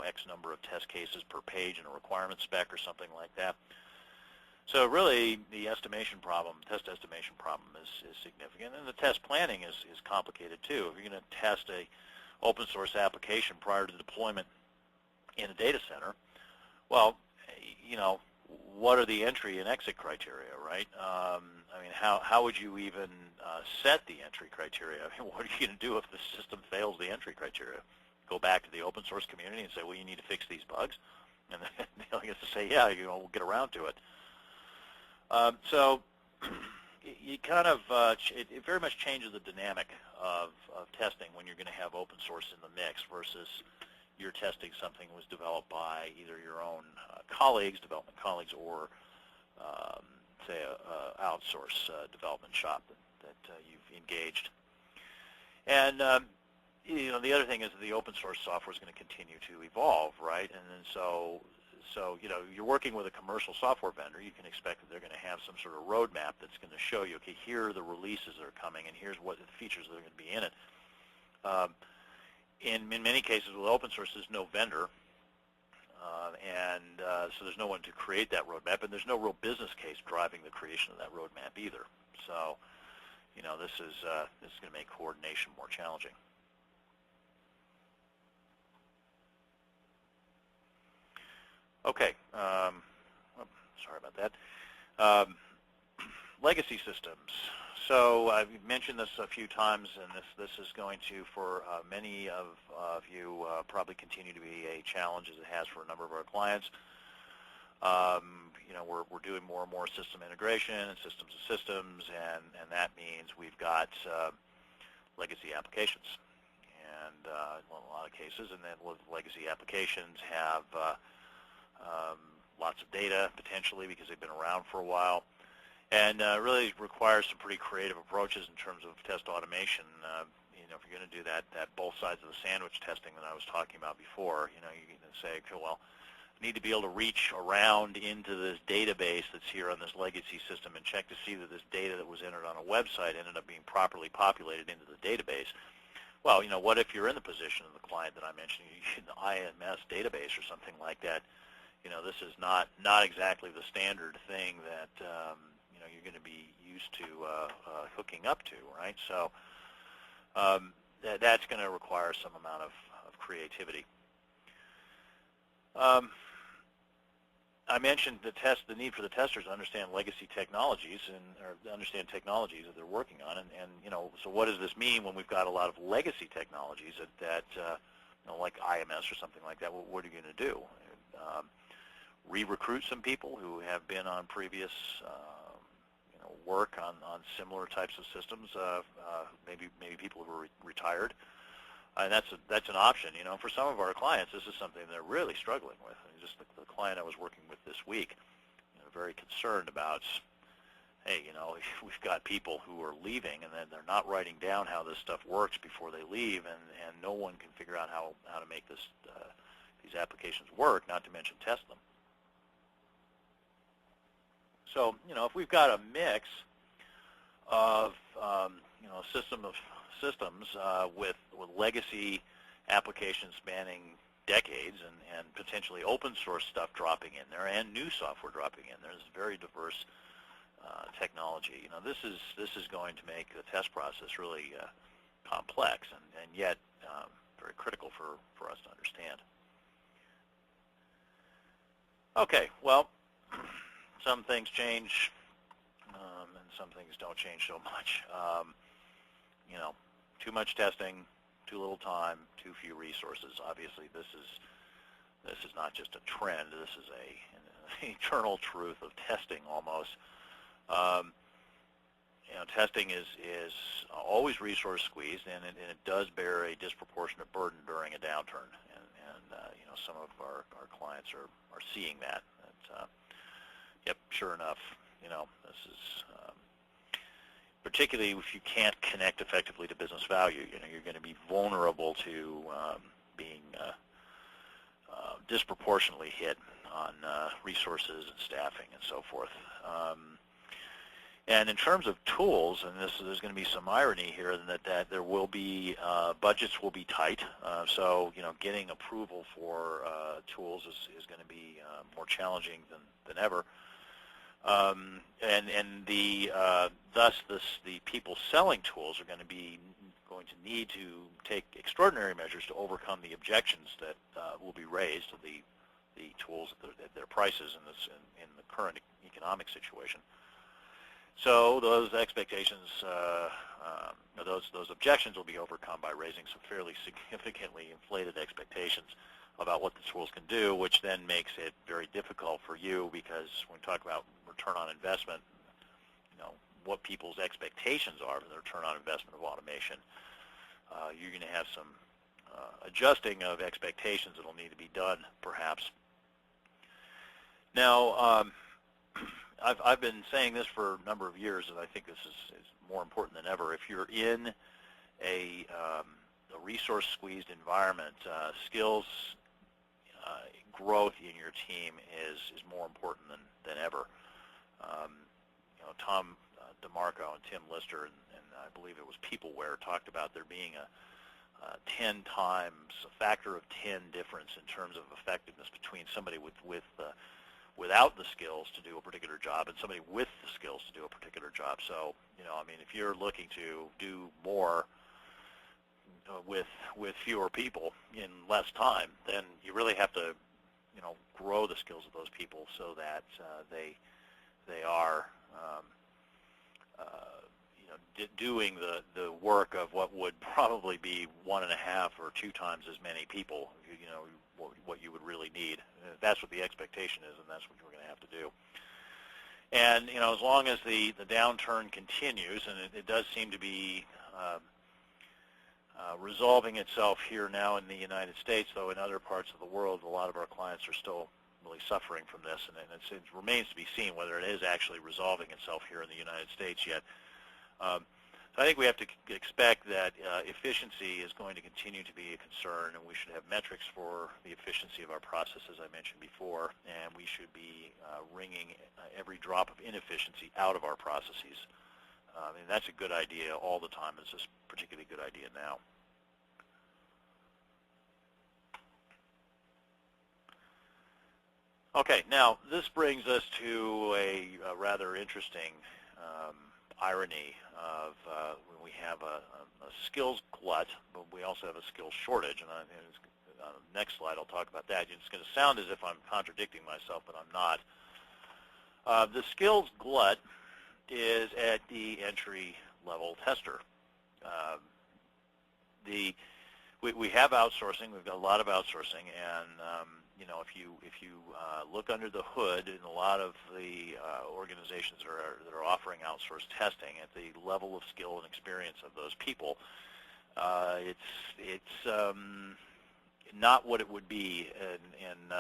X number of test cases per page in a requirement spec or something like that. So really, the test estimation problem is significant, and the test planning is complicated too. If you're going to test a open source application prior to deployment in a data center, well, what are the entry and exit criteria, right? I mean, how would you even set the entry criteria? I mean, what are you going to do if the system fails the entry criteria? Go back to the open source community and say, well, you need to fix these bugs, and then they'll get to say, yeah, we'll get around to it. So you kind of, it very much changes the dynamic of testing when you're going to have open source in the mix versus you're testing something that was developed by either your own development colleagues, or say a outsource development shop that you've engaged. And the other thing is that the open source software is going to continue to evolve, right? And then so you're working with a commercial software vendor, you can expect that they're going to have some sort of roadmap that's going to show you, okay, here are the releases that are coming, and here's what the features that are going to be in it. In many cases with open source, there's no vendor, so there's no one to create that roadmap, and there's no real business case driving the creation of that roadmap either. So, this is going to make coordination more challenging. Okay, sorry about that. Legacy systems. So I've mentioned this a few times, and this is going to, for many of you, probably continue to be a challenge, as it has for a number of our clients. We're doing more and more system integration and systems of systems, and that means we've got legacy applications, and in a lot of cases, and then legacy applications have lots of data potentially because they've been around for a while. And really requires some pretty creative approaches in terms of test automation. If you're going to do that both sides of the sandwich testing that I was talking about before, you can say, okay, well, I need to be able to reach around into this database that's here on this legacy system and check to see that this data that was entered on a website ended up being properly populated into the database. Well, what if you're in the position of the client that I mentioned, an IMS database or something like that? This is not exactly the standard thing that you're going to be used to hooking up to, right? So that's going to require some amount of creativity. I mentioned the need for the testers to understand legacy technologies or understand technologies that they're working on, and so what does this mean when we've got a lot of legacy technologies that like IMS or something like that? What are you going to do? Re-recruit some people who have been on previous work on similar types of systems, maybe people who are retired, and that's an option. For some of our clients, this is something they're really struggling with. Just the client I was working with this week, very concerned about, hey, we've got people who are leaving, and then they're not writing down how this stuff works before they leave, and no one can figure out how to make these applications work, not to mention test them. So, if we've got a mix of, system of systems with legacy applications spanning decades and potentially open source stuff dropping in there and new software dropping in there, there's very diverse technology. This is going to make the test process really complex and yet very critical for us to understand. Okay, well, some things change, and some things don't change so much. Too much testing, too little time, too few resources. Obviously, this is not just a trend. This is an eternal truth of testing almost. Testing is always resource squeezed, and it does bear a disproportionate burden during a downturn. And some of our clients are seeing that. Yep, sure enough, this is particularly if you can't connect effectively to business value. You're going to be vulnerable to being disproportionately hit on resources and staffing and so forth. And in terms of tools, and there's going to be some irony here, that there will be budgets will be tight. So getting approval for tools is going to be more challenging than ever. Thus the people selling tools are going to need to take extraordinary measures to overcome the objections that will be raised to the tools at their prices in the current economic situation. So those expectations, those objections will be overcome by raising some fairly significantly inflated expectations about what the tools can do, which then makes it very difficult for you, because when we talk about return on investment, what people's expectations are for the return on investment of automation, you're going to have some adjusting of expectations that will need to be done, perhaps. Now, I've been saying this for a number of years, and I think this is more important than ever. If you're in a resource-squeezed environment, skills growth in your team is more important than ever. Tom DeMarco and Tim Lister, and I believe it was PeopleWare, talked about there being a 10 times, a factor of 10 difference in terms of effectiveness between somebody without the skills to do a particular job and somebody with the skills to do a particular job. So, if you're looking to do more with fewer people in less time, then you really have to, grow the skills of those people so that they are, doing the work of what would probably be 1.5 or 2 times as many people, what you would really need. That's what the expectation is, and that's what you're going to have to do. And, as long as the downturn continues, and it does seem to be resolving itself here now in the United States, though in other parts of the world, a lot of our clients are still really suffering from this, and it remains to be seen whether it is actually resolving itself here in the United States yet. So I think we have to expect that efficiency is going to continue to be a concern, and we should have metrics for the efficiency of our process, as I mentioned before, and we should be wringing every drop of inefficiency out of our processes. And that's a good idea all the time. It's just a particularly good idea now. Okay, now this brings us to a rather interesting irony of when we have a skills glut, but we also have a skills shortage. And on the next slide, I'll talk about that. It's going to sound as if I'm contradicting myself, but I'm not. The skills glut is at the entry-level tester. We have outsourcing. We've got a lot of outsourcing, and if you look under the hood in a lot of the organizations that are offering outsourced testing, at the level of skill and experience of those people, it's not what it would be in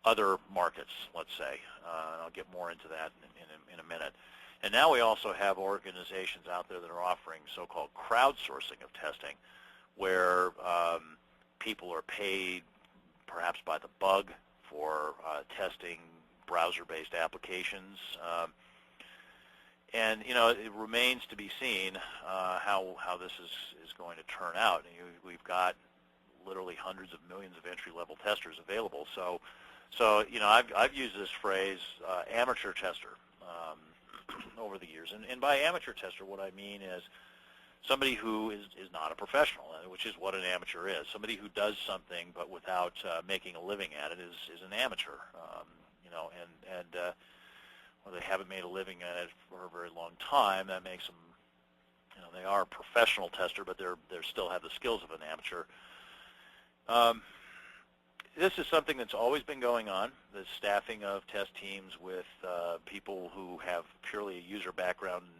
other markets, let's say. And I'll get more into that in a minute. And now we also have organizations out there that are offering so-called crowdsourcing of testing, where people are paid perhaps by the bug for testing browser-based applications. And it remains to be seen how this is going to turn out. And we've got literally hundreds of millions of entry-level testers available. So I've used this phrase, amateur tester, over the years. And by amateur tester, what I mean is somebody who is not a professional, which is what an amateur is. Somebody who does something but without making a living at it is an amateur. Well, they haven't made a living at it for a very long time. That makes them, they are a professional tester, but they still have the skills of an amateur. This is something that's always been going on, the staffing of test teams with people who have purely a user background